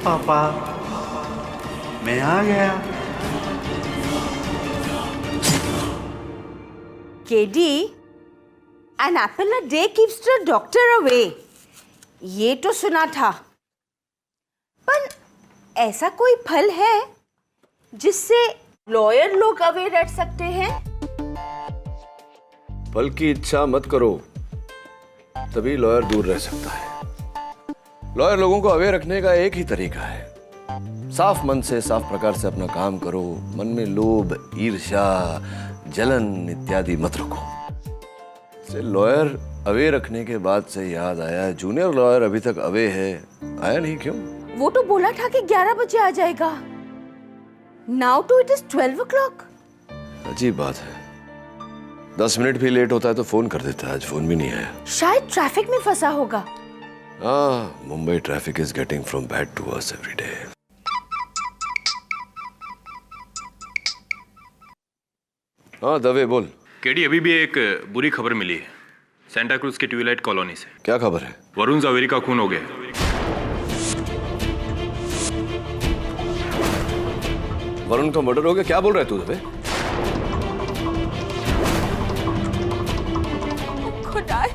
पापा, मैं आ गया। KD, an apple a day keeps the doctor away. ये तो सुना था, पर ऐसा कोई फल है जिससे लॉयर लोग अवे रह सकते हैं? फल की इच्छा मत करो, तभी लॉयर दूर रह सकता है। लॉयर लोगों को अवे रखने का एक ही तरीका है, साफ मन से साफ प्रकार से अपना काम करो। मन में लोभ, ईर्ष्या, जलन इत्यादि मत रखो। से लॉयर अवे रखने के बाद से याद आया, जूनियर लॉयर अभी तक अवे है, आया नहीं क्यों? वो तो बोला था कि 11 बजे आ जाएगा। Now to it is 12 o'clock. अजीब बात है, 10 मिनट भी लेट होता है तो फोन कर देता है, आज फोन भी नहीं आया। शायद ट्रैफिक में फंसा होगा। Mumbai traffic is getting from bad to worse every day. हाँ दवे बोल। केडी, अभी भी एक बुरी खबर मिली है सेंटा क्रूज के ट्विलाइट कॉलोनी से। क्या खबर है? वरुण जावेरी का खून हो गया। वरुण का मर्डर हो गया? क्या बोल रहा है तू दवे? खुदाई,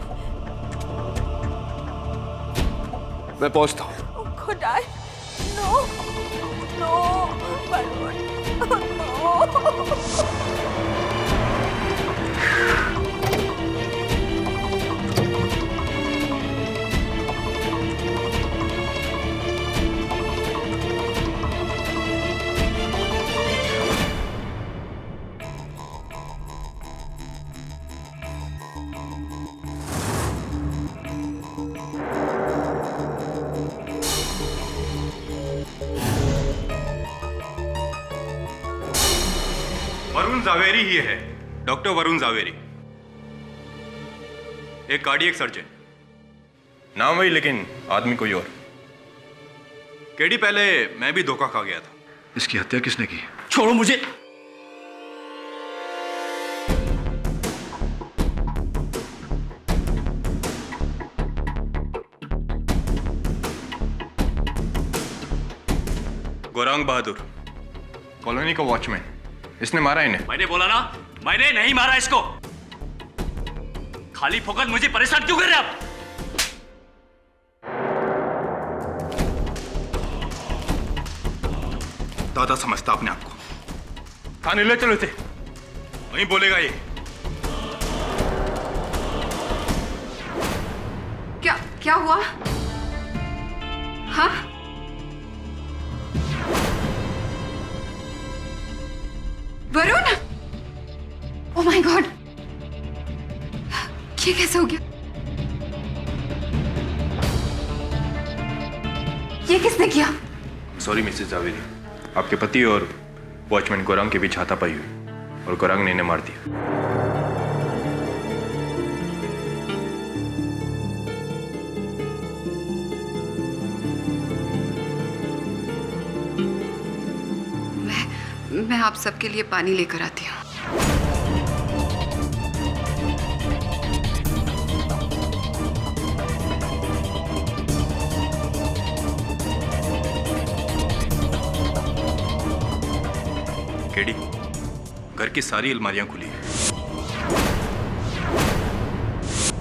मैं पहुंचता हूँ। खुदाई, no, no, Varun, no. Varun Javeri ही है, डॉक्टर वरुण जावेरी, एक कार्डियक सर्जन। नाम वही लेकिन आदमी कोई और। केडी, पहले मैं भी धोखा खा गया था। इसकी हत्या किसने की? छोड़ो मुझे। गौरांग बहादुर, कॉलोनी का वॉचमैन, इसने मारा इन्हें। मैंने बोला ना, मैंने नहीं मारा इसको। खाली फोकट मुझे परेशान क्यों कर रहे आप? दादा समझता अपने आप को। थाने ले चलो इसे, वहीं बोलेगा ये। क्या हुआ? हाँ? वरुण! Oh my God! ये कैसे हो गया? ये किसने किया? सॉरी मिसेस जावेरी, आपके पति और वॉचमैन गौरांग के बीच हाथापाई हुई और गौरांग ने इन्हें मार दिया। मैं आप सबके लिए पानी लेकर आती हूँ। केडी, घर की सारी अलमारियां खुली हैं,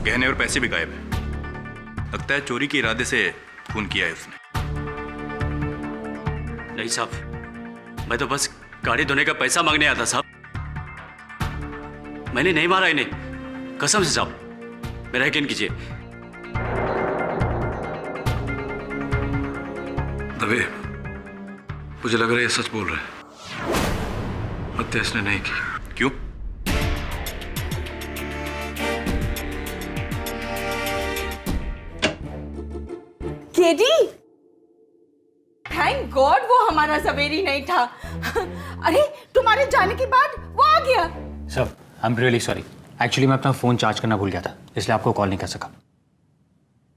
गहने और पैसे भी गायब हैं। लगता है चोरी के इरादे से खून किया है उसने। नहीं साहब, मैं तो बस गाड़ी धोने का पैसा मांगने आया था साहब। मैंने नहीं मारा इन्हें, कसम से साहब, मेरा यकीन कीजिए। दवे, मुझे लग रहा है ये सच बोल रहा है, हत्या इसने नहीं की। क्यों? केडी, थैंक गॉड वो हमारा जवेरी नहीं था। अरे तुम्हारे जाने के बाद वो आ गया। Sir, I am really sorry. Actually मैं अपना फोन चार्ज करना भूल गया था, इसलिए आपको कॉल नहीं कर सका।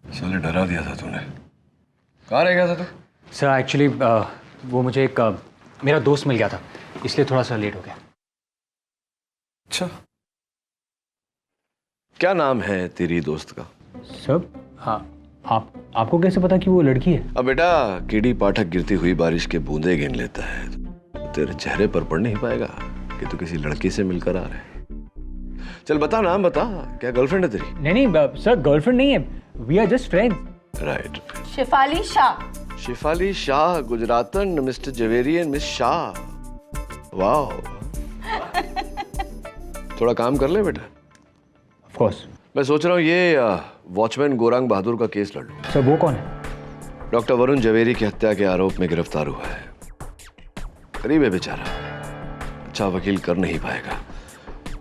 साले डरा दिया था तूने। कहाँ रह गया था तू? सर एक्चुअली वो मुझे एक मेरा दोस्त मिल गया था, इसलिए थोड़ा सा लेट हो गया। अच्छा, क्या नाम है तेरी दोस्त का? सर, हाँ, आपको कैसे पता कि वो लड़की है? अब बेटा, कीड़ी पाठक गिरती हुई बारिश के बूंदे गिन लेता है, तेरे चेहरे पर पढ़ नहीं पाएगा कि तू किसी लड़की से मिलकर आ रहा है। चल बता, नाम बता, क्या गर्लफ्रेंड है तेरी? नहीं सर, गर्लफ्रेंड नहीं है, we are just friends. Right. Shefali Shah. Shefali Shah, गुजरातन, mister Javeri and miss Shah. वाह। थोड़ा काम कर ले बेटा। Of course. मैं सोच रहा हूँ ये वॉचमैन गोरांग बहादुर का केस लड़ लूं। सर वो कौन है? डॉक्टर वरुण जवेरी की हत्या के आरोप में गिरफ्तार हुआ है। गरीब है बेचारा, अच्छा वकील कर नहीं पाएगा,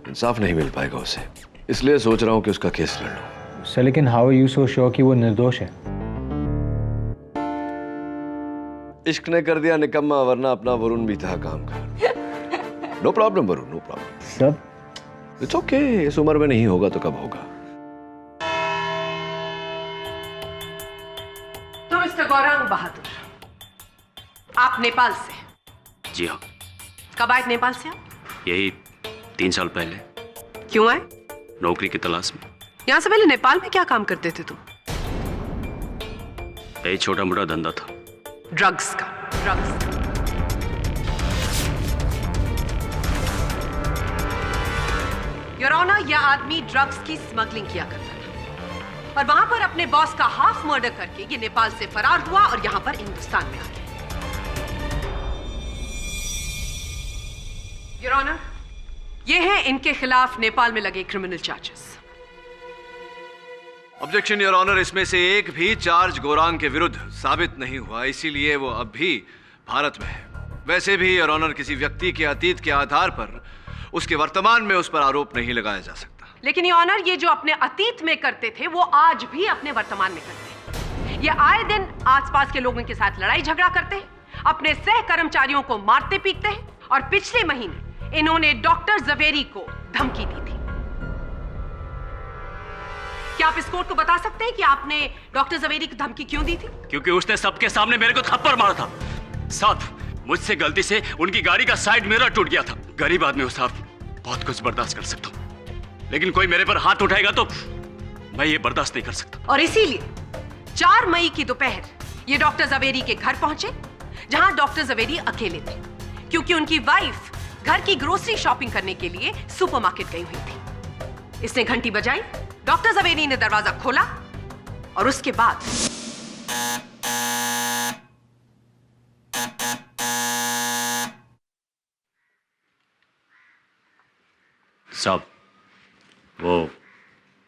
इंसाफ नहीं मिल पाएगा उसे, इसलिए सोच रहा हूँ कि उसका केस लड़ लूं। सर लेकिन how are you so sure कि वो निर्दोष है? इश्क ने कर दिया निकम्मा, वरना अपना वरुण भी था काम का। No problem Varun, no problem. सब इट्स ओके, इस उम्र में नहीं होगा तो कब होगा। तो मिस्टर गौरांग बहादुर, आप नेपाल से? जी हाँ। कब आए नेपाल से आप? यही 3 साल पहले। क्यों आए? नौकरी की तलाश में। यहाँ से पहले नेपाल में क्या काम करते थे तुम? यही छोटा मोटा धंधा था। ड्रग्स का। योर ऑनर, यह आदमी ड्रग्स की स्मगलिंग किया करता था और वहां पर अपने बॉस का हाफ मर्डर करके ये नेपाल से फरार हुआ और यहां पर हिंदुस्तान में आ गया। योर ऑनर, ये हैं इनके खिलाफ नेपाल में लगे criminal charges. Objection your honour, इसमें से एक भी चार्ज गोरांग के विरुद्ध साबित नहीं हुआ, इसीलिए वो अब भी भारत में है। वैसे भी योर ऑनर, किसी व्यक्ति के अतीत के आधार पर उसके वर्तमान में उस पर आरोप नहीं लगाया जा सकता। लेकिन योर ऑनर, ये जो अपने अतीत में करते थे वो आज भी अपने वर्तमान में करते हैं। ये आए दिन आसपास के लोगों के साथ लड़ाई झगड़ा करते हैं, अपने सह कर्मचारियों को मारते पीटते हैं और पिछले महीने इन्होंने डॉक्टर जवेरी को धमकी दी थी। क्या आप इस कोर्ट को बता सकते हैं कि आपने डॉक्टर जवेरी को धमकी क्यों दी थी? क्योंकि उसने सबके सामने मेरे को थप्पड़ मारा था। साहब, मुझसे गलती से उनकी गाड़ी का साइड मिरर टूट गया था। गरीब आदमी हो साहब, बहुत कुछ बर्दाश्त कर सकता हूं, लेकिन कोई मेरे पर हाथ उठाएगा तो मैं ये बर्दाश्त नहीं कर सकता। और इसीलिए 4 मई की दोपहर ये डॉक्टर जवेरी के घर पहुंचे, जहां डॉक्टर जवेरी अकेले थे, क्योंकि उनकी वाइफ घर की ग्रोसरी शॉपिंग करने के लिए सुपरमार्केट गई हुई थी। इसने घंटी बजाई, डॉक्टर जवेरी ने दरवाजा खोला और उसके बाद साहब, वो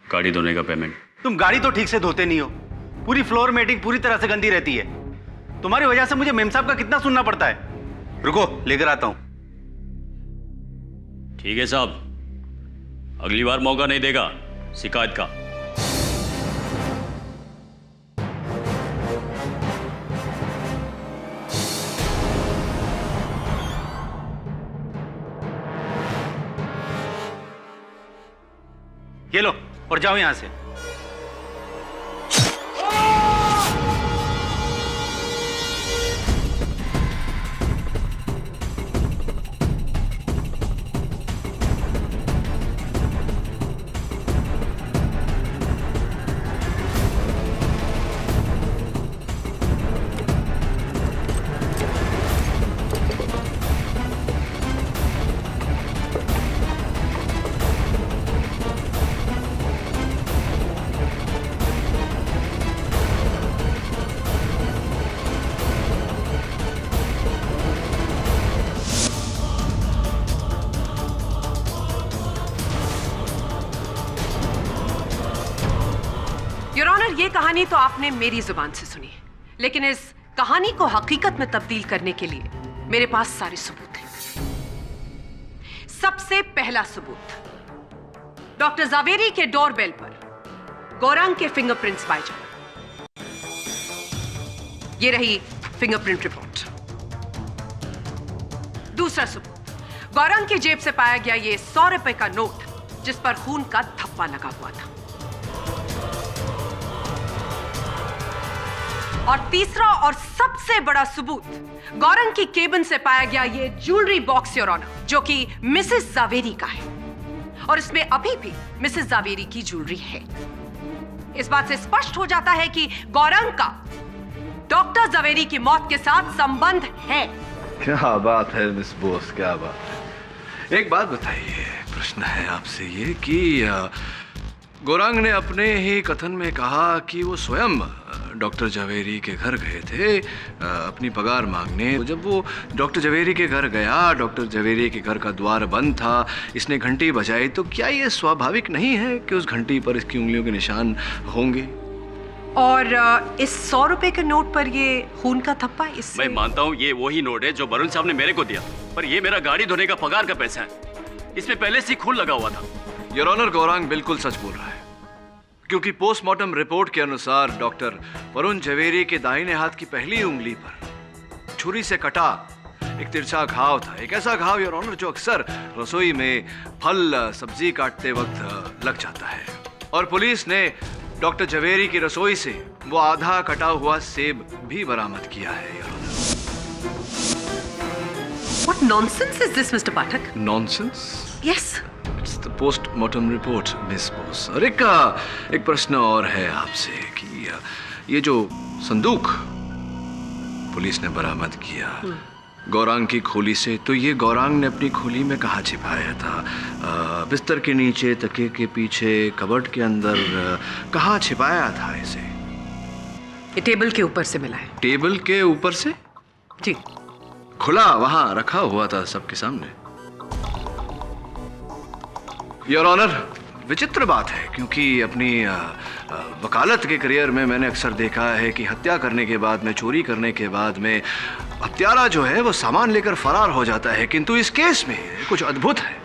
गाड़ी धोने का पेमेंट। तुम गाड़ी तो ठीक से धोते नहीं हो, पूरी फ्लोर मेटिंग पूरी तरह से गंदी रहती है। तुम्हारी वजह से मुझे मेम साहब का कितना सुनना पड़ता है। रुको, लेकर आता हूं। ठीक है साहब, अगली बार मौका नहीं देगा शिकायत का। ये लो और जाओ यहां से। योर ऑनर, ये कहानी तो आपने मेरी जुबान से सुनी है, लेकिन इस कहानी को हकीकत में तब्दील करने के लिए मेरे पास सारे सबूत हैं। सबसे पहला सबूत, डॉक्टर जावेरी के डोरबेल पर गौरांग के फिंगरप्रिंट्स पाए जाए। ये रही फिंगरप्रिंट रिपोर्ट। दूसरा सबूत, गौरांग की जेब से पाया गया ये 100 रुपए का नोट जिस पर खून का धब्बा लगा हुआ था। और तीसरा और सबसे बड़ा सबूत, गौरंग की केबिन से पाया गया ये ज्वेलरी बॉक्स योर ऑनर, जो कि मिसेस जावेरी का है और इसमें अभी भी मिसेस जावेरी की ज्वेलरी है। इस बात से स्पष्ट हो जाता है कि गौरंग का डॉक्टर जवेरी की मौत के साथ संबंध है। क्या बात है मिस बोस, क्या बात है। एक बात बताइए, प्रश्न है आपसे ये कि गौरांग ने अपने ही कथन में कहा कि वो स्वयं डॉक्टर जवेरी के घर गए थे अपनी पगार मांगने। जब वो डॉक्टर जवेरी के घर गया, डॉक्टर जवेरी के घर का द्वार बंद था, इसने घंटी बजाई, तो क्या ये स्वाभाविक नहीं है कि उस घंटी पर इसकी उंगलियों के निशान होंगे? और इस 100 रुपए के नोट पर ये खून का थप्पा, इससे मैं मानता हूँ ये वही नोट है जो वरुण साहब ने मेरे को दिया, पर ये मेरा गाड़ी धोने का पगार का पैसा है, इसमें पहले से खून लगा हुआ था। योर ऑनर, गौरांग बिल्कुल सच बोल रहा है, क्योंकि पोस्टमार्टम रिपोर्ट के अनुसार डॉक्टर वरुण जवेरी के दाहिने हाथ की पहली उंगली पर छुरी से कटा एक तिरछा घाव था। एक ऐसा घाव योर ऑनर जो अक्सर रसोई में फल सब्जी काटते वक्त लग जाता है, और पुलिस ने डॉक्टर जवेरी की रसोई से वो आधा कटा हुआ सेब भी बरामद किया है your honour. What nonsense is this, Mr. Pathak? Nonsense? Yes. It's the postmortem report miss Bose. और एक प्रश्न और है आपसे कि ये जो संदूक पुलिस ने बरामद किया गौरांग की खोली से, तो ये गौरांग ने अपनी खोली में कहाँ छिपाया था? बिस्तर के नीचे, तकिए के पीछे, कबर्ड के अंदर, कहाँ छिपाया था इसे? ये टेबल के ऊपर से मिला है। टेबल के ऊपर से? जी। खुला वहां रखा हुआ था सबके सामने? योर ऑनर, विचित्र बात है, क्योंकि अपनी वकालत के करियर में मैंने अक्सर देखा है कि हत्या करने के बाद में, चोरी करने के बाद में हत्यारा जो है वो सामान लेकर फरार हो जाता है, किंतु इस केस में कुछ अद्भुत है।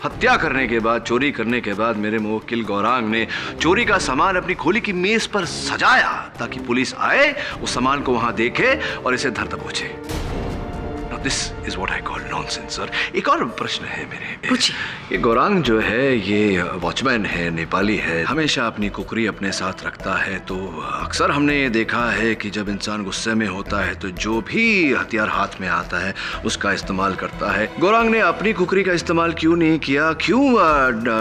हत्या करने के बाद, चोरी करने के बाद मेरे मुवक्किल गौरांग ने चोरी का सामान अपनी खोली की मेज पर सजाया ताकि पुलिस आए, उस सामान को वहां देखे और इसे धर दबोचे। This is what I call nonsense. Sir, एक और प्रश्न है मेरे। पूछिए। ये गौरांग जो है ये वॉचमैन है, नेपाली है, हमेशा अपनी कुकरी अपने साथ रखता है, तो अक्सर हमने ये देखा है कि जब इंसान गुस्से में होता है तो जो भी हथियार हाथ में आता है उसका इस्तेमाल करता है। गौरांग ने अपनी कुकरी का इस्तेमाल क्यों नहीं किया? क्यों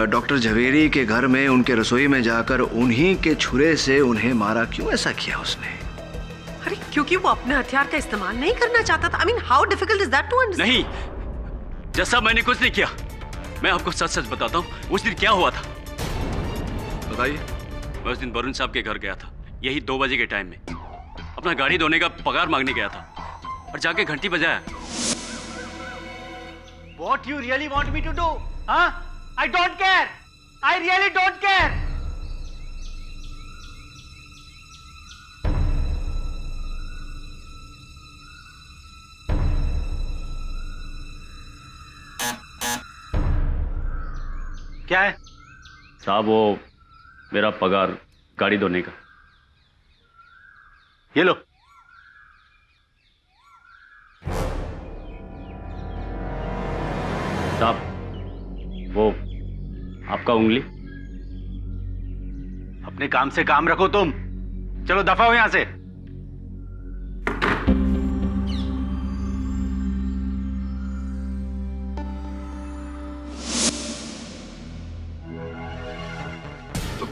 डॉक्टर जवेरी के घर में उनके रसोई में जाकर उन्हीं के छुरे से उन्हें मारा? क्यों ऐसा किया उसने? अरे क्योंकि वो अपने हथियार का इस्तेमाल नहीं करना चाहता था। I mean, how difficult is that to understand? नहीं, जैसा मैंने कुछ नहीं किया। मैं आपको सच सच बताता हूँ, उस दिन क्या हुआ था। बताइए। मैं उस दिन वरुण साहब के घर गया था, यही 2 बजे के टाइम में। अपना गाड़ी धोने का पगार मांगने गया था और जाके घंटी बजाया। What you really want me to do? Huh? I don't care. I really don't care. क्या है? साहब वो मेरा पगार गाड़ी धोने का। ये लो। साहब वो आपका उंगली। अपने काम से काम रखो तुम। चलो दफा हो यहां से।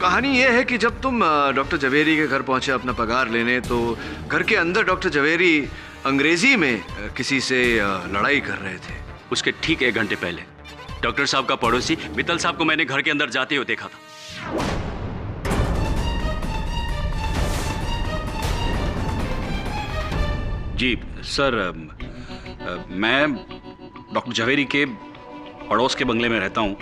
कहानी यह है कि जब तुम डॉक्टर जवेरी के घर पहुंचे अपना पगार लेने, तो घर के अंदर डॉक्टर जवेरी अंग्रेजी में किसी से लड़ाई कर रहे थे। उसके ठीक 1 घंटे पहले डॉक्टर साहब का पड़ोसी मित्तल साहब को मैंने घर के अंदर जाते हुए देखा था। जी सर, मैं डॉक्टर जवेरी के पड़ोस के बंगले में रहता हूँ।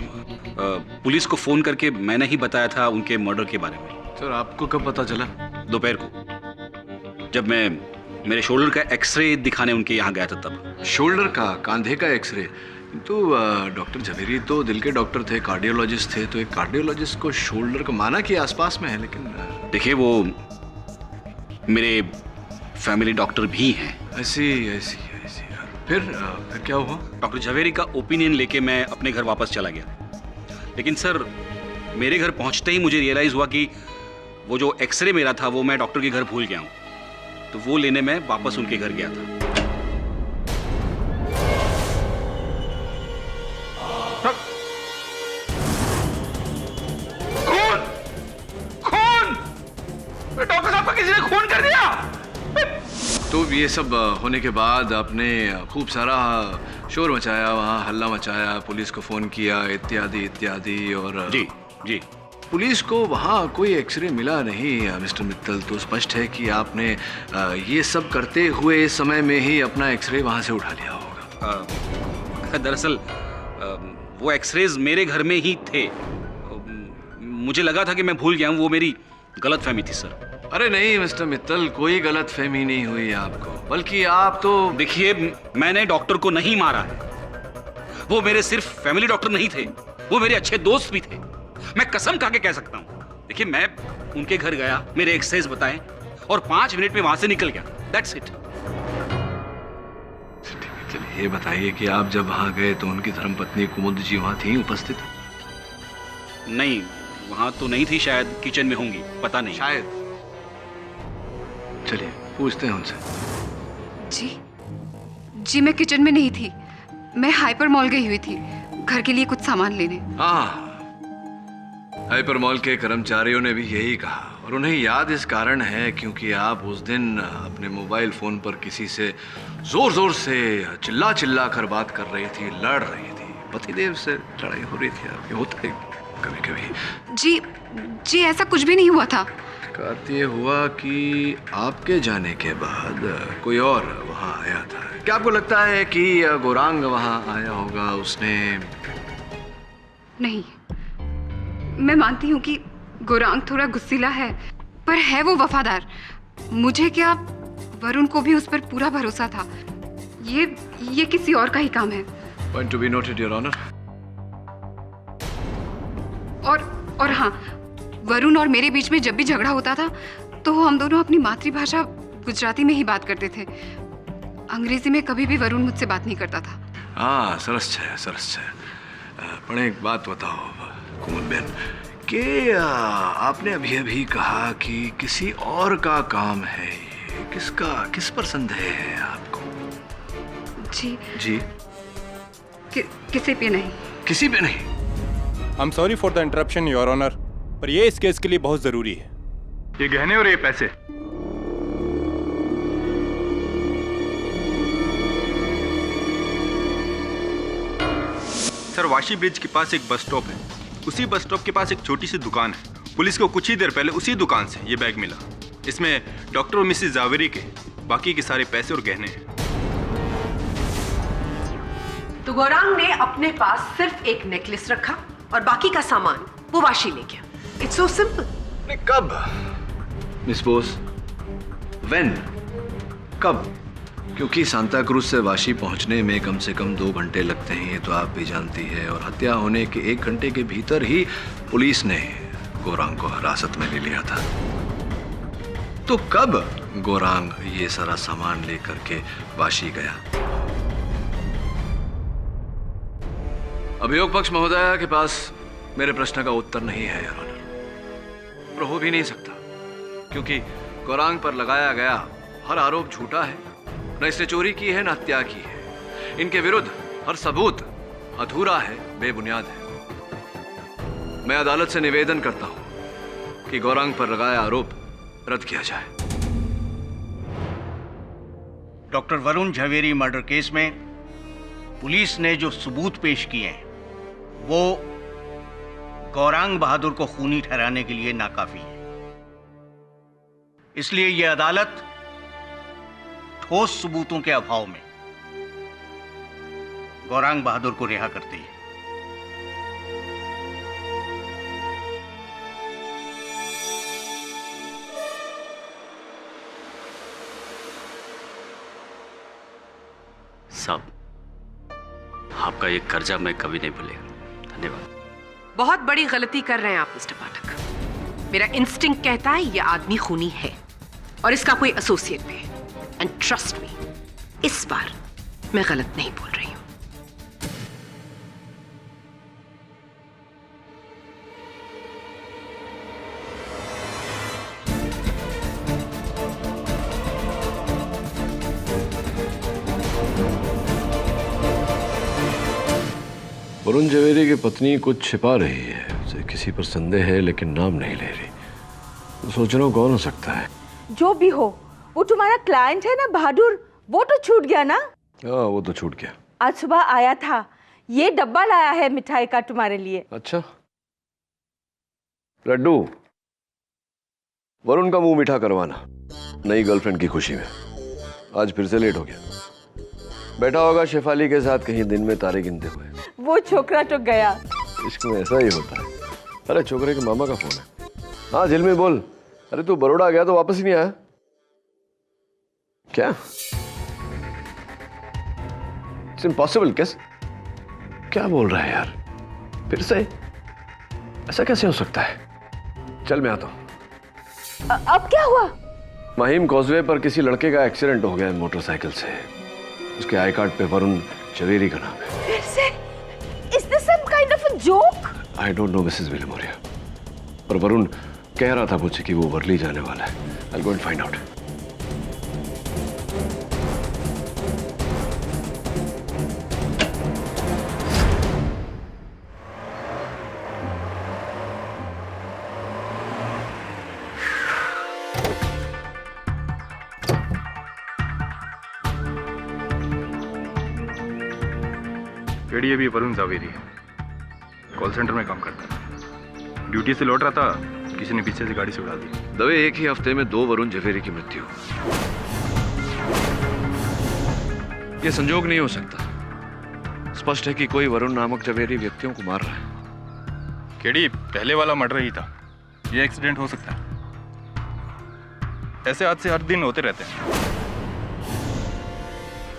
पुलिस को फोन करके मैंने ही बताया था उनके मर्डर के बारे में। सर, आपको कब पता चला? दोपहर को, जब मैं मेरे शोल्डर का एक्सरे दिखाने उनके यहाँ गया था तब। शोल्डर का, कांधे का एक्सरे? तो डॉक्टर जवेरी तो दिल के डॉक्टर थे, कार्डियोलॉजिस्ट थे, तो एक कार्डियोलॉजिस्ट को शोल्डर का माना कि आसपास में है, लेकिन देखिए वो मेरे फैमिली डॉक्टर भी हैं। ऐसी फिर क्या हुआ? डॉक्टर जवेरी का ओपिनियन लेके मैं अपने घर वापस चला गया, लेकिन सर मेरे घर पहुंचते ही मुझे रियलाइज हुआ कि वो जो एक्सरे मेरा था वो मैं डॉक्टर के घर भूल गया हूं, तो वो लेने मैं वापस उनके घर गया था। खून! अब ये सब होने के बाद आपने खूब सारा शोर मचाया, वहाँ हल्ला मचाया, पुलिस को फ़ोन किया, इत्यादि इत्यादि। और जी जी, पुलिस को वहाँ कोई एक्सरे मिला नहीं मिस्टर मित्तल। तो स्पष्ट है कि आपने ये सब करते हुए समय में ही अपना एक्सरे वहाँ से उठा लिया होगा। दरअसल वो एक्सरेज मेरे घर में ही थे। मुझे लगा था कि मैं भूल गया हूँ, वो मेरी गलतफहमी थी सर। अरे नहीं मिस्टर मित्तल, कोई गलतफहमी नहीं हुई आपको, बल्कि आप तो देखिए, मैंने डॉक्टर को नहीं मारा है। वो मेरे सिर्फ फैमिली डॉक्टर नहीं थे, वो मेरे अच्छे दोस्त भी थे। मैं कसम खा के कह सकता हूँ। देखिए, मैं उनके घर गया, मेरे एक्सरसाइज बताए और 5 मिनट में वहां से निकल गया। That's it. चलिए ये बताइए कि आप जब वहां गए तो उनकी धर्मपत्नी कुमुद जी वहां थी उपस्थित? नहीं, वहां तो नहीं थी, शायद किचन में होंगी, पता नहीं। शायद। चलिए पूछते हैं उनसे। जी मैं किचन में नहीं थी, मैं हाइपर मॉल गई हुई थी घर के लिए कुछ सामान लेने। हाँ, हाइपर मॉल के कर्मचारियों ने भी यही कहा, और उन्हें याद इस कारण है क्योंकि आप उस दिन अपने मोबाइल फोन पर किसी से जोर जोर से चिल्ला चिल्ला कर बात कर रही थी, लड़ रही थी। पतिदेव से लड़ाई हो रही थी आपकी, होता है कभी कभी। जी ऐसा कुछ भी नहीं हुआ था। बात ये हुआ कि आपके जाने के बाद कोई और वहाँ आया था। क्या आपको लगता है कि गौरांग वहाँ आया होगा? उसने नहीं, मैं मानती हूँ कि गौरांग थोड़ा गुस्सीला है, पर है वो वफादार। मुझे क्या, वरुण को भी उस पर पूरा भरोसा था। ये किसी और का ही काम है। Point to be noted your honour. और हाँ, वरुण और मेरे बीच में जब भी झगड़ा होता था तो हम दोनों अपनी मातृभाषा गुजराती में ही बात करते थे। अंग्रेजी में कभी भी वरुण मुझसे बात नहीं करता था। हाँ, सरस है। पण एक बात बताओ कुमुद बहन, कि आपने अभी अभी कहा कि किसी और का काम है ये, किस पर संदेह है आपको? जी किसी पे नहीं। किसी पे नहीं? I am sorry for the interruption your honour, पर ये इस केस के लिए बहुत जरूरी है। ये गहने और ये पैसे। सर, वाशी ब्रिज के पास एक बस स्टॉप है, उसी बस स्टॉप के पास एक छोटी सी दुकान है। पुलिस को कुछ ही देर पहले उसी दुकान से ये बैग मिला। इसमें डॉक्टर और मिसेस जावेरी के बाकी के सारे पैसे और गहने हैं। तो गौरांग ने अपने पास सिर्फ एक नेकलेस रखा और बाकी का सामान वो वाशी ले गया। It's so simple. कब मिस बोस? व्हेन? कब? क्योंकि सांता क्रूज से वाशी पहुंचने में कम से कम 2 घंटे लगते हैं, ये तो आप भी जानती है। और हत्या होने के 1 घंटे के भीतर ही पुलिस ने गौरांग को हिरासत में ले लिया था। तो कब गौरांग ये सारा सामान लेकर के वाशी गया? अभियोग पक्ष महोदया के पास मेरे प्रश्न का उत्तर नहीं है योर ऑनर, और हो भी नहीं सकता, क्योंकि गौरांग पर लगाया गया हर आरोप झूठा है। न इसने चोरी की है, न हत्या की है। इनके विरुद्ध हर सबूत अधूरा है, बेबुनियाद है। मैं अदालत से निवेदन करता हूं कि गौरांग पर लगाया आरोप रद्द किया जाए। Doctor Varun Jhaveri murder case में पुलिस ने जो सबूत पेश किए हैं वो गौरांग बहादुर को खूनी ठहराने के लिए नाकाफी है। इसलिए यह अदालत ठोस सबूतों के अभाव में गौरांग बहादुर को रिहा करती है। साहब, आपका ये कर्जा मैं कभी नहीं भूलेगा। धन्यवाद। बहुत बड़ी गलती कर रहे हैं आप मिस्टर पाठक। मेरा इंस्टिंक्ट कहता है यह आदमी खूनी है और इसका कोई एसोसिएट भी है। एंड ट्रस्ट मी, इस बार मैं गलत नहीं बोल रही हूं। वरुण झवेरी की पत्नी कुछ छिपा रही है, उसे किसी पर संदेह है लेकिन नाम नहीं ले रही। तो सोच रहा हूं कौन हो सकता है। जो भी हो, वो तुम्हारा क्लाइंट है ना बहादुर, वो तो छूट गया ना? हाँ वो तो छूट गया। आज सुबह आया था, ये डब्बा लाया है मिठाई का तुम्हारे लिए। अच्छा लड्डू, वरुण का मुंह मीठा करवाना नई गर्लफ्रेंड की खुशी में। आज फिर से लेट हो गया। बैठा होगा शेफाली के साथ कहीं दिन में तारे गिनते हुए। वो छोकरा तो गया। इश्क में ऐसा ही होता है। अरे छोकरे के मामा का फोन है। हाँ झिलमिल बोल। अरे तू बड़ौदा गया तो वापस ही नहीं आया क्या? It's impossible. कैसे? क्या बोल रहा है यार? फिर से? ऐसा कैसे हो सकता है? चल मैं आता हूं। अब क्या हुआ? माहिम कॉजवे पर किसी लड़के का एक्सीडेंट हो गया है मोटरसाइकिल से। उसके आई कार्ड पे वरुण झवेरी का नाम है। फिर से? Is this some kind of a joke? I don't know Mrs Villimoria, पर वरुण कह रहा था मुझसे कि वो वर्ली जाने वाला है। I'll go and find out. KD अभी वरुण जावेरी है, कॉल सेंटर में काम करता है। ड्यूटी से लौट रहा था, किसी ने पीछे से गाड़ी से उड़ा दी। दवे एक ही हफ्ते में 2 वरुण झवेरी की मृत्यु। यह संजोग नहीं हो सकता। स्पष्ट है कि कोई वरुण नामक झवेरी व्यक्तियों को मार रहा है। केडी पहले वाला मर्डर ही था, यह एक्सीडेंट हो सकता है। ऐसे हादसे हर दिन होते रहते हैं।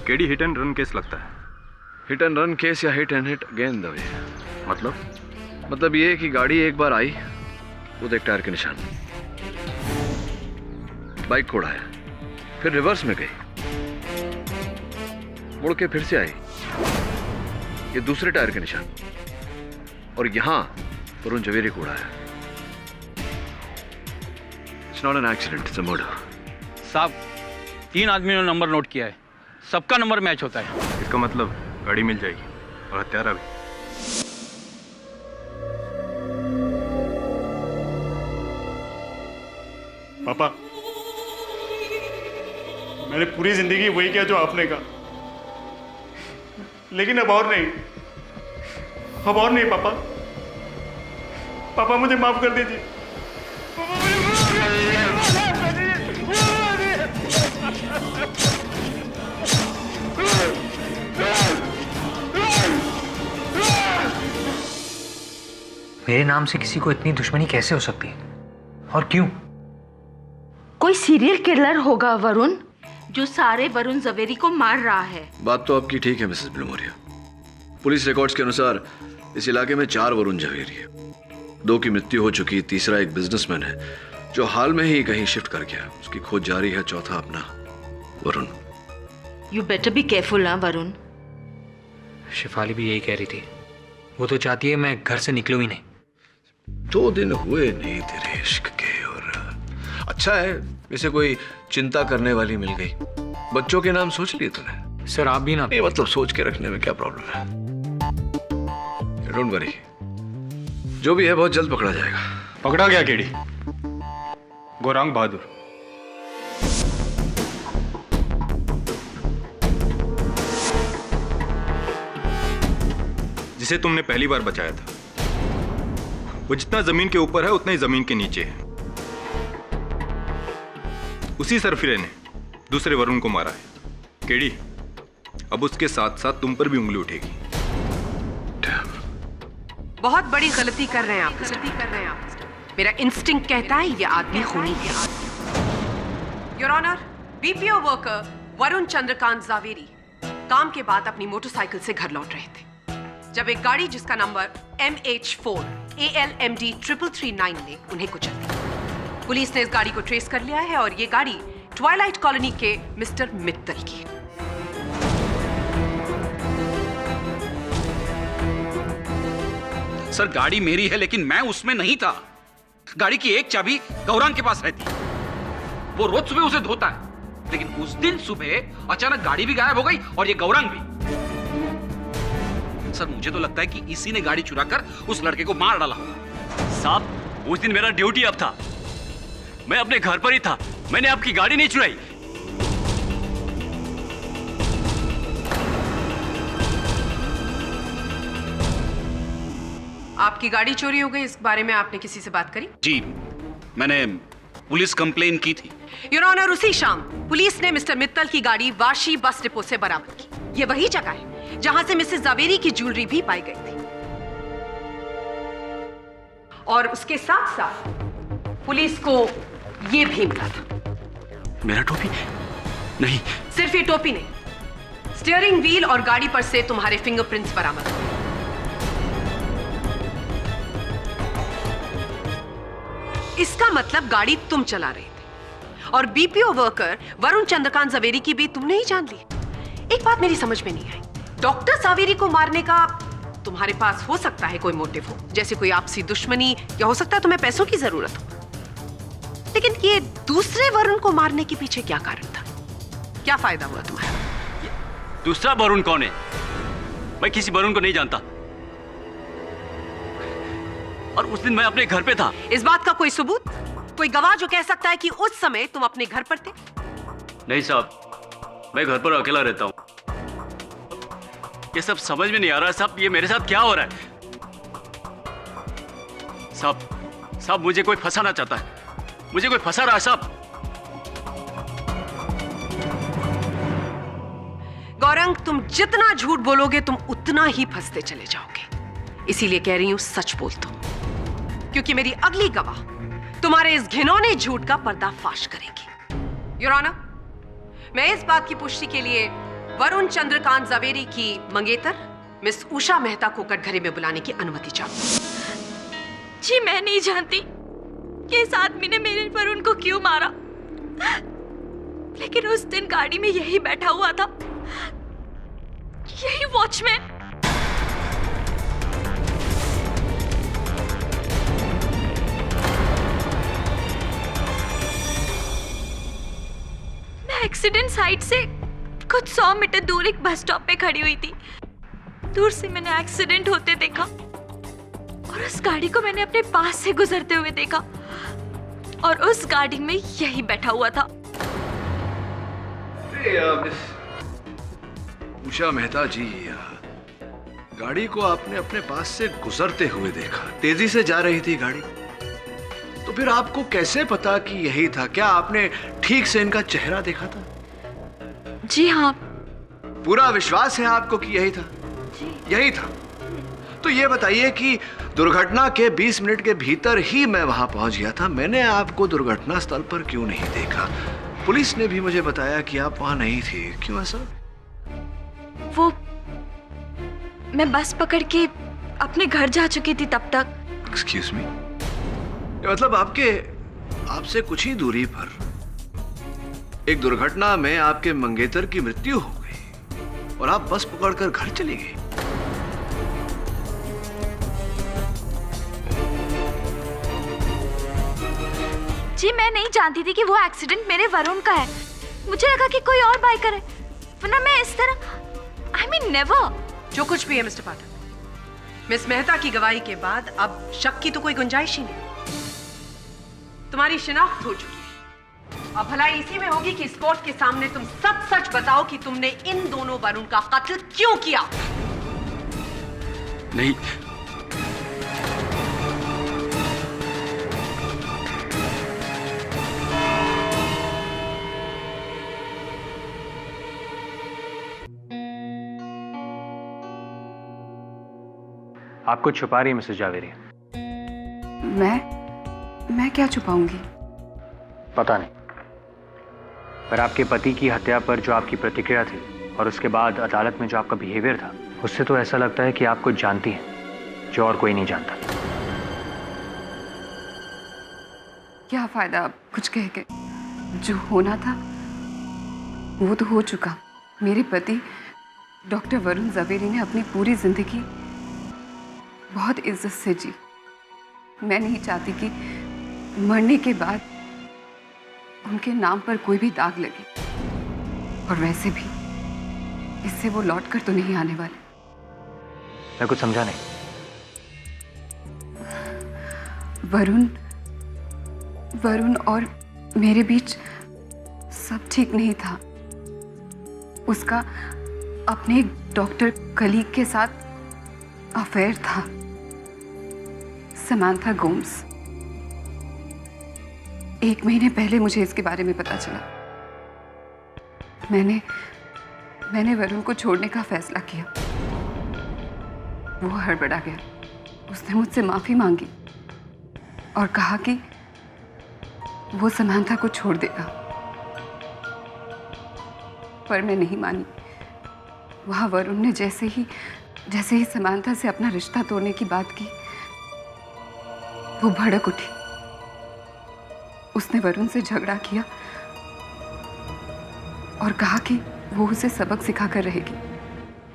KD hit and run case लगता है। हिट एंड रन केस या hit and hit again Dave? मतलब ये कि गाड़ी एक बार आई, वो देख टायर के निशान, बाइक को उड़ाया, फिर रिवर्स में गई, मुड़ के फिर से आई, ये दूसरे टायर के निशान, और यहां वरुण झवेरी को उड़ाया। It's not an accident, it's a murder. साहब 3 आदमियों ने नंबर नोट किया है, सबका नंबर मैच होता है। इसका मतलब गाड़ी मिल जाएगी और हत्यारा भी। पापा, मैंने पूरी जिंदगी वही किया जो आपने कहा, लेकिन अब और नहीं, अब और नहीं पापा। पापा मुझे माफ कर दीजिए। मेरे नाम से किसी को इतनी दुश्मनी कैसे हो सकती है, और क्यों? कोई सीरियल किलर होगा वरुण, जो सारे वरुण झवेरी को मार रहा है। बात तो आपकी ठीक है मिसेस विलिमोरिया। पुलिस रिकॉर्ड्स के अनुसार इस इलाके में 4 वरुण झवेरी है। 2 की मृत्यु हो चुकी, तीसरा एक बिजनेसमैन है जो हाल में ही कहीं शिफ्ट कर गया, उसकी खोज जारी है। चौथा अपना Varun. You better be careful ना वरुण। शिफाली भी यही कह रही थी, वो तो चाहती है मैं घर से निकलूं ही नहीं। 2 दिन हुए नहीं तेरे इश्क के, और अच्छा है इसे कोई चिंता करने वाली मिल गई। बच्चों के नाम सोच लिए तूने? सर आप भी ना। नहीं मतलब सोच के रखने में क्या प्रॉब्लम है? डोंट वरी, जो भी है बहुत जल्द पकड़ा जाएगा। पकड़ा गया केडी, गौरांग बहादुर। जिसे तुमने पहली बार बचाया था। वो जितना जमीन के ऊपर है उतना ही जमीन के नीचे है। उसी सरफिरे ने दूसरे वरुण को मारा है। केडी, अब उसके साथ साथ तुम पर भी उंगली उठेगी। बहुत बड़ी गलती कर रहे हैं आप। मेरा इंस्टिंक्ट कहता है ये आदमी खूनी है। Your honour, BPO worker Varun Chandrakant Javeri काम के बाद अपनी मोटरसाइकिल से घर लौट रहे थे जब एक गाड़ी जिसका नंबर MH4 ALMD 3339 ने उन्हें कुचल दिया। पुलिस ने इस गाड़ी को ट्रेस कर लिया है और ये गाड़ी ट्वाइलाइट कॉलोनी के मिस्टर मित्तल की। सर गाड़ी मेरी है लेकिन मैं उसमें नहीं था। गाड़ी की एक चाबी गौरांग के पास रहती है, वो रोज सुबह उसे धोता है, लेकिन उस दिन सुबह अचानक गाड़ी भी गायब हो गई और ये गौरांग भी। सर मुझे तो लगता है कि इसी ने गाड़ी चुराकर उस लड़के को मार डाला होगा। साहब उस दिन मेरा ड्यूटी अब था, मैं अपने घर पर ही था, मैंने आपकी गाड़ी नहीं चुराई। आपकी गाड़ी चोरी हो गई, इस बारे में आपने किसी से बात करी? जी, मैंने पुलिस कंप्लेन की थी। योर ऑनर, उसी शाम पुलिस ने मिस्टर मित्तल की गाड़ी वाशी बस डिपो से बरामद की। ये वही जगह है जहां से मिसेस जावेरी की ज्वेलरी भी पाई गई थी। और उसके साथ साथ पुलिस को ये भी मिला था। मेरा टोपी? नहीं। सिर्फ ये टोपी नहीं, स्टीयरिंग व्हील और गाड़ी पर से तुम्हारे फिंगरप्रिंट्स बरामद हुए। इसका मतलब गाड़ी तुम चला रहे थे और बीपीओ वर्कर वरुण चंद्रकांत जावेरी की भी तुमने ही जान ली। एक बात मेरी समझ में नहीं आई, डॉक्टर जावेरी को मारने का तुम्हारे पास हो सकता है कोई मोटिव हो, जैसे कोई आपसी दुश्मनी, या हो सकता है तुम्हें पैसों की जरूरत हो, लेकिन ये दूसरे वरुण को मारने के पीछे क्या कारण था? क्या फायदा हुआ तुम्हारा? दूसरा वरुण कौन है? मैं किसी वरुण को नहीं जानता और उस दिन मैं अपने घर पे था। इस बात का कोई सबूत, कोई गवाह जो कह सकता है कि उस समय तुम अपने घर पर थे? नहीं साहब, मैं घर पर अकेला रहता हूं। ये सब समझ में नहीं आ रहा साहब, ये मेरे साथ क्या हो रहा है? साहब मुझे कोई फंसाना चाहता है, मुझे कोई फंसा रहा है साहब। गौरंग, तुम जितना झूठ बोलोगे तुम उतना ही फंसते चले जाओगे, इसीलिए कह रही हूं सच बोल दो, क्योंकि मेरी अगली गवाह तुम्हारे इस घिनौने झूठ का पर्दाफाश करेगी। योर ऑनर, मैं इस बात की पुष्टि के लिए वरुण चंद्रकांत जावेरी की मंगेतर मिस उषा मेहता को कटघरे में बुलाने की अनुमति चाहूं। जी, मैं नहीं जानती कि इस आदमी ने मेरे वरुण को क्यों मारा, लेकिन उस दिन गाड़ी में यही बैठा हुआ था, यही वॉचमैन। मैं एक्सीडेंट साइट से कुछ 100 मीटर दूर एक बस स्टॉप पे खड़ी हुई थी। दूर से मैंने एक्सीडेंट होते देखा और उस गाड़ी को मैंने अपने पास से गुजरते हुए देखा और उस गाड़ी में यही बैठा हुआ था। उषा मेहता जी, गाड़ी को आपने अपने पास से गुजरते हुए देखा, तेजी से जा रही थी गाड़ी, तो फिर आपको कैसे पता कि यही था? क्या आपने ठीक से इनका चेहरा देखा था? जी हाँ। पूरा विश्वास है आपको कि यही था? यही था। तो ये बताइए कि दुर्घटना के 20 मिनट के भीतर ही मैं वहां पहुंच गया था, मैंने आपको दुर्घटना स्थल पर क्यों नहीं देखा? पुलिस ने भी मुझे बताया कि आप वहां नहीं थे, क्यों ऐसा? वो मैं बस पकड़ के अपने घर जा चुकी थी तब तक। एक्सक्यूज मी, मतलब आपसे कुछ ही दूरी पर एक दुर्घटना में आपके मंगेतर की मृत्यु हो गई और आप बस पकड़कर घर चली गई। जी, मैं नहीं जानती थी कि वो एक्सीडेंट मेरे वरुण का है। मुझे लगा कि कोई और बाइकर है, वरना मैं इस तरह I mean never। जो कुछ भी है मिस्टर पाठक, मिस मेहता की गवाही के बाद अब शक की तो कोई गुंजाइश ही नहीं। तुम्हारी शिनाख्त हो चुकी है, अब भलाई इसी में होगी कि इस कोर्ट के सामने तुम सब सच बताओ कि तुमने इन दोनों वरुण का कत्ल क्यों किया। नहीं, आपको छुपा रही है मिसेस जावेरी। मैं क्या छुपाऊंगी? पता नहीं, पर आपके पति की हत्या पर जो आपकी प्रतिक्रिया थी और उसके बाद अदालत में जो आपका बिहेवियर था, उससे तो ऐसा लगता है कि आप कुछ जानती हैं जो और कोई नहीं जानता। क्या फायदा अब कुछ कह के? जो होना था वो तो हो चुका। मेरे पति डॉक्टर वरुण जावेरी ने अपनी पूरी जिंदगी बहुत इज्जत से जी। मैं नहीं चाहती कि मरने के बाद उनके नाम पर कोई भी दाग लगे, और वैसे भी इससे वो लौट कर तो नहीं आने वाले। मैं कुछ समझा नहीं। वरुण और मेरे बीच सब ठीक नहीं था। उसका अपने एक डॉक्टर कलीग के साथ अफेयर था। समांथा गोम्स। 1 महीने पहले मुझे इसके बारे में पता चला। मैंने वरुण को छोड़ने का फैसला किया। वो हड़बड़ा गया। उसने मुझसे माफी मांगी और कहा कि वो समांथा को छोड़ देगा, पर मैं नहीं मानी। वहां वरुण ने जैसे ही समांथा से अपना रिश्ता तोड़ने की बात की, वो भड़क उठी। उसने वरुण से झगड़ा किया और कहा कि वो उसे सबक सिखाकर रहेगी।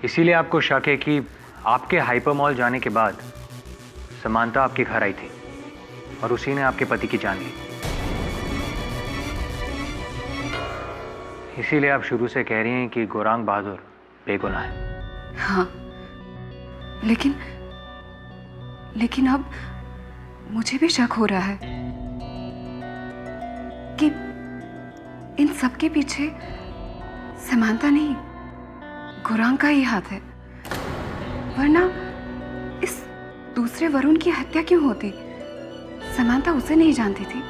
इसीलिए आपको शक है कि आपके हाइपर मॉल जाने के बाद समांथा आपके घर आई थी और उसी ने आपके पति की जान ली। इसीलिए आप शुरू से कह रही हैं कि गौरांग बहादुर बेगुनाह है। हाँ, लेकिन अब मुझे भी शक हो रहा है कि इन सब के पीछे समांथा नहीं, गौरांग का ही हाथ है। वरना इस दूसरे वरुण की हत्या क्यों होती? समांथा उसे नहीं जानती थी।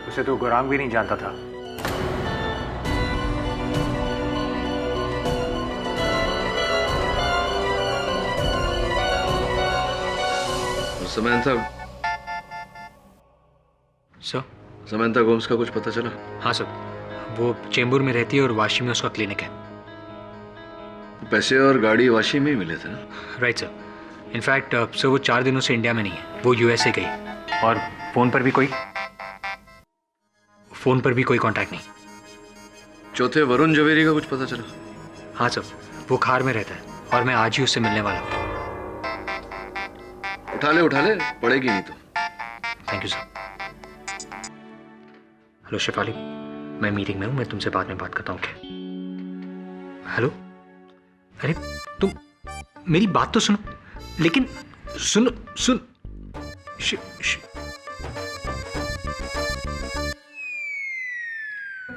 उसे तो गौरांग भी नहीं जानता था। समांथा सर, समांथा गोम्स का कुछ पता चला? हाँ सर, वो चेंबूर में रहती है और वाशी में उसका क्लिनिक है। पैसे और गाड़ी वाशी में ही मिले थे ना? Right sir. इनफैक्ट सर वो 4 दिनों से इंडिया में नहीं है, वो यूएसए गई। और फोन पर भी कोई कांटेक्ट नहीं। चौथे वरुण झवेरी का कुछ पता चला? हाँ सर, वो खार में रहता है और मैं आज ही उससे मिलने वाला हूँ। उठा ले, पड़ेगी नहीं तो। Thank you sir. Hello Shefali, मैं मीटिंग में हूँ, मैं तुमसे बाद में बात करता हूँ। हेलो, अरे तुम मेरी बात तो सुनो, लेकिन सुन।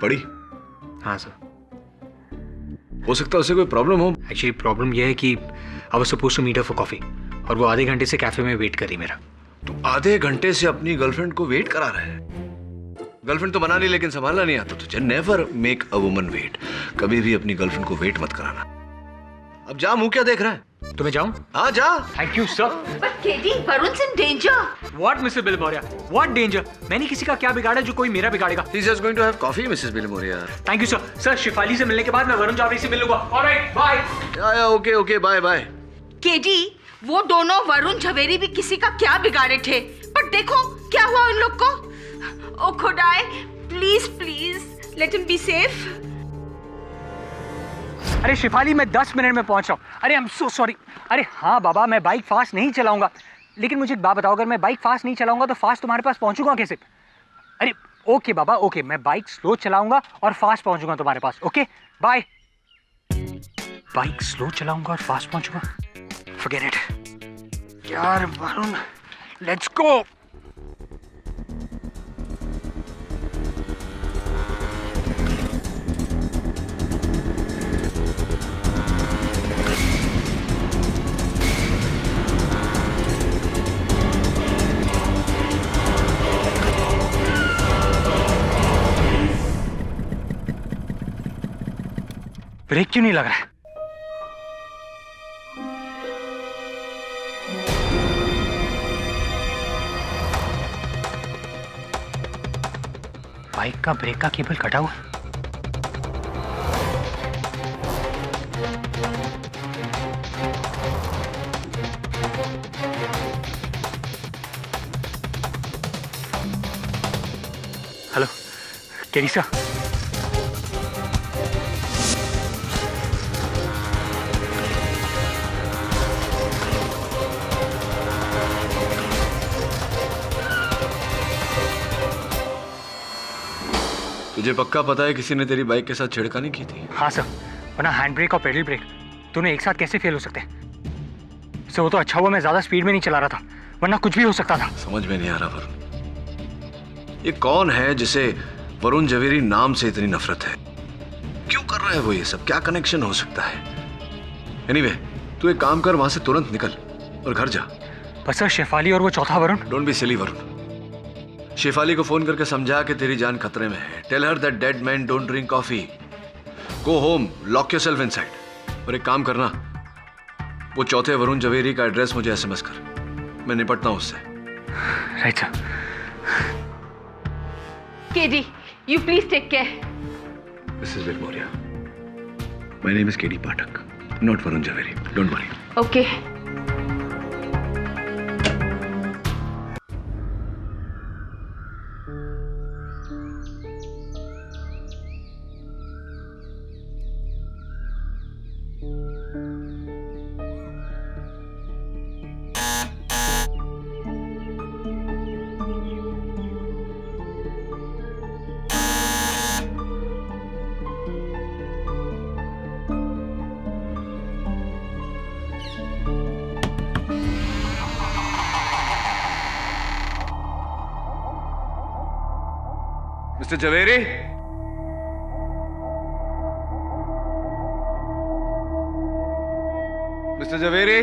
पड़ी? हाँ सर। हो सकता है उसे कोई प्रॉब्लम हो। एक्चुअली प्रॉब्लम यह है कि I was supposed to meet her for coffee और वो आधे घंटे से कैफे में वेट कर रही मेरा। तो आधे घंटे से अपनी गर्लफ्रेंड को वेट करा रहा है? गर्लफ्रेंड तो बना ली, लेकिन संभालना नहीं आता तुझे। Never make a woman wait. कभी भी अपनी गर्लफ्रेंड को वेट मत कराना। अब जा, मुंह क्या देख रहा है? तो मैं जाऊं? हाँ जा। Thank you sir. But Katie, Varun's in danger. What, Mr. Bilmoria? What danger? मैंने किसी का क्या बिगाड़ा जो कोई मेरा बिगाड़ेगा? He's just going to have coffee, Mrs. Bilmoria. Thank you sir. Sir, Shifali से मिलने के बाद मैं वरुण जावरी से मिल लूंगा। All right, bye. Okay, bye. KD, वो दोनों वरुण झवेरी भी किसी का क्या बिगाड़े थे, पर देखो क्या हुआ उन लोग को। ओ खुदाए, please let him be safe. अरे शिफाली, मैं 10 मिनट में पहुंच रहा हूँ। अरे आई एम सो सॉरी। अरे हाँ बाबा, मैं बाइक फास्ट नहीं चलाऊंगा, लेकिन मुझे एक बात बताओ, अगर मैं बाइक फास्ट नहीं चलाऊंगा तो फास्ट तुम्हारे पास पहुंचूंगा कैसे? अरे ओके बाबा, ओके, मैं बाइक स्लो चलाऊंगा और फास्ट पहुंचूंगा तुम्हारे पास। Okay bye. बाइक स्लो चलाऊंगा और फास्ट पहुंचूंगा? फॉरगेट इट यार। Varun, let's go. ब्रेक क्यों नहीं लग रहा है? बाइक का ब्रेक का केबल कटा हुआ है। हेलो केरिसा, तुझे पक्का पता है किसी ने तेरी बाइक के साथ छेड़खानी की थी? हाँ सर, वरना हैंड ब्रेक और पेडल ब्रेक दोनों एक साथ कैसे फेल हो सकते हैं? सर वो तो अच्छा हुआ मैं ज्यादा स्पीड में नहीं चला रहा था, वरना कुछ भी हो सकता था। समझ में नहीं आ रहा वरुण, ये कौन है जिसे वरुण झवेरी नाम से इतनी नफरत है? क्यों कर रहा है वो ये सब? क्या कनेक्शन हो सकता है? एनीवे, तू एक काम कर, वहां से तुरंत निकल और घर जा। पर सर शेफाली और वो चौथा Varun. Don't be silly Varun. Shefali को फोन करके समझा कि तेरी जान खतरे में है। Tell her that dead man don't drink coffee. Go home, lock yourself inside. और एक काम करना, वो चौथे वरुण जवेरी का एड्रेस मुझे एसएमएस कर, मैं निपटता हूं उससे। Right sir. KD, you please take care. Mrs. Vilmoria, my name is KD Pathak, not Varun Jhaveri. Don't worry. Okay. Mr. Jhaveri? Mr. Jhaveri?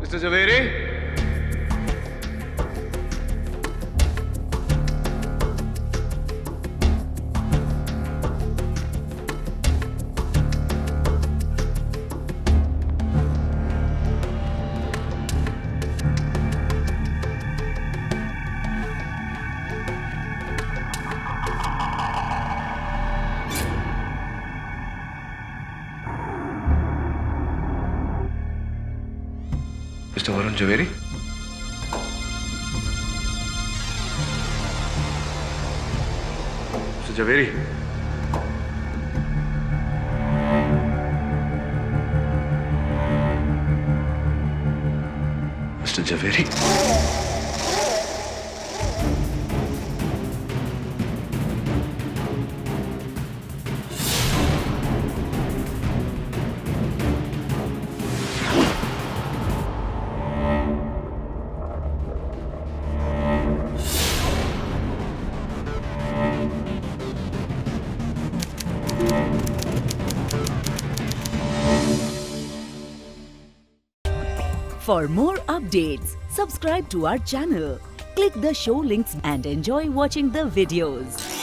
Mr. Jhaveri? Mr. Varun Jhaveri? Mr. Jhaveri? Mr. Jhaveri? For more updates, subscribe to our channel, click the show links and enjoy watching the videos.